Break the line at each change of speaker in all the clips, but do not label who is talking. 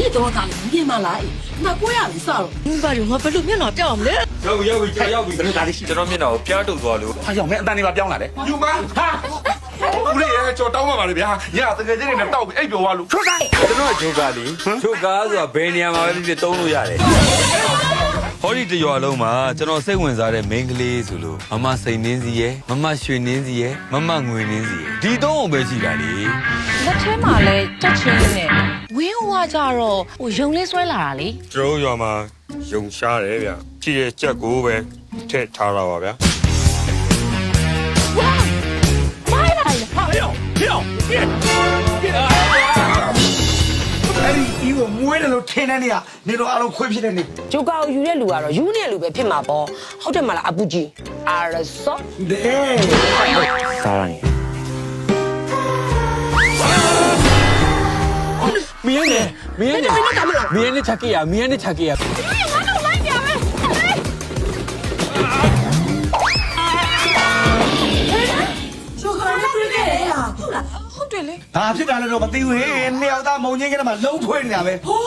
ဖြစ်တော့တာလေမြင်မလားငါကိုရပြီစတော့ဘာလို့ငါဘယ်လိုမျက်နှာပြောင်းအောင်လဲ
ရောက်ပြီကျွန်တော်မျက်နှာကိုပြားတုတ်သွားလို့
ဟာကြောင့်မင်းအတန်နေပါပြောင်းလာတယ်
ယူမဟာဦးလေးရဲ့ကြော်တောင်းပါပါလေဗျာညတကယ်ချင်းနဲ့တောက်ပြီးအိပ်ပျော်သွားလို့
ထွက်ဆိုင်
ကျွန်တော်ဂျိုကာလေဂျိုကာဆိုတာဘယ်နေရာမှာပဲဖြစ်သုံးလို့ရတယ်ဟောဒီတရွာလုံးမှာကျွန်တော်စိတ်ဝင်စားတဲ့ main ကလေးဆိုလို့မမစိန်နှင်းစီရဲ့မမရွှေနှင်းစီရဲ့မမငွေနှင်းစီရဲ့ဒီသုံးအောင်ပဲရှိတာလေ
လက်ထဲမှာလဲတက်ချင်းနဲ့ဝင်းဝါကြတော့ရုံလေးဆွဲလာတာလေ
ကျွန်တော်ရွာမှာယုံရှားတယ်ဗျကြည့်ရဲ့ကြက်ကိုပဲထည့်ထားတာပါဗျာ
အဲ့ဒီဒီကိုမွေးတယ်လို့ထင်တဲ့နေရနေတော့အလုံးခွေးဖြစ်တဲ့နေ
ဂျိုကာကိုယူတဲ့လူကတော့ယူတဲ့လူပဲဖြစ်မှာပေါ့ဟုတ်တယ်မလားအပူကြီးအာရဆော့
ဒဲစားရမင်းနဲ့ချက်ကြီးရမင်းနဲ့ချက်ကြီးရ
ဂျိုကာနဲ့တွေ့ခဲ့ရဟုတ်လားဟုတ်တယ်လေ
ဘာဖြစ်တာလဲတော့မသိဘူးဟေးနှစ်ယောက်သားမုံချင်းကတည်းကလုံးထွေးနေတာပဲ
ဟို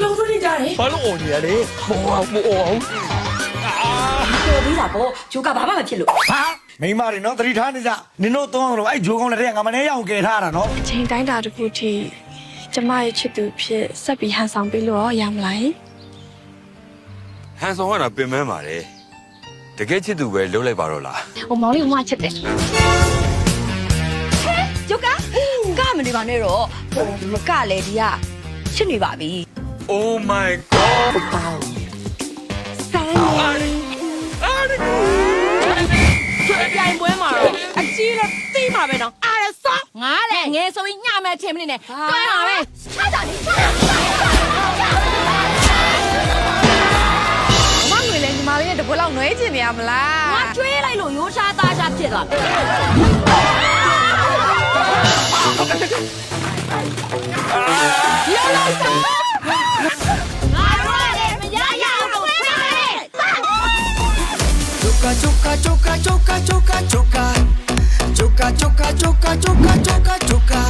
လုံးထွေးနေကြတယ်
ဘာလို့អော်နေရလဲဘောဘောအော်
တော်သေးတာပေါ့ဂျိုကာဘာမှမဖြစ်လို့
ဟာမိမတွေနော်သတိထားနေကြနင်တို့သုံးအောင်လို့အဲ့ဂျိုးကောင်းလည်းတဲ့ငါမနေရအောင်ကယ်ထားတာနော်
အချိန်တိုင်းတာတစ်ခုထိကျမရဲ့ချစ်သူဖြစ်ဆက်ပြီးဟန်ဆောင်ပေးလို့ရမလား
ဟန်ဆောင်ကပင်မပါလေတကယ်ချစ်သူပဲလုံးလိုက်ပါတော့လား
ဟိုမောင်လေးကမှချစ်တယ်ဂျိုကာကမနေပါနဲ့တော့ဟိုကလည်းဒီကချစ်နေပါပြီ
Oh my god
ဆန်းနေပြိုင်ပွဲမှာတော့အကြီးလည်းသိမှာပဲနော်အာရဆော့ငါလည်းငယ်ဆိုရင်ညမယ်ထင်မနေနဲ့တွဲပါပဲချာတာလေချာမငွေလည်းညီမလေးနဲ့တပွက်လောက်နွဲချင်နေရမလားငါကျွေးလိုက်လို့ရိုးရှားသားရှားဖြစ်သွားပြီရောလိုက်စားငါတို့လည်းမရရအောင်ဖိနေ
Choca, choca, choca, choca, choca, choca. Choca, choca, choca, choca, choca, choca.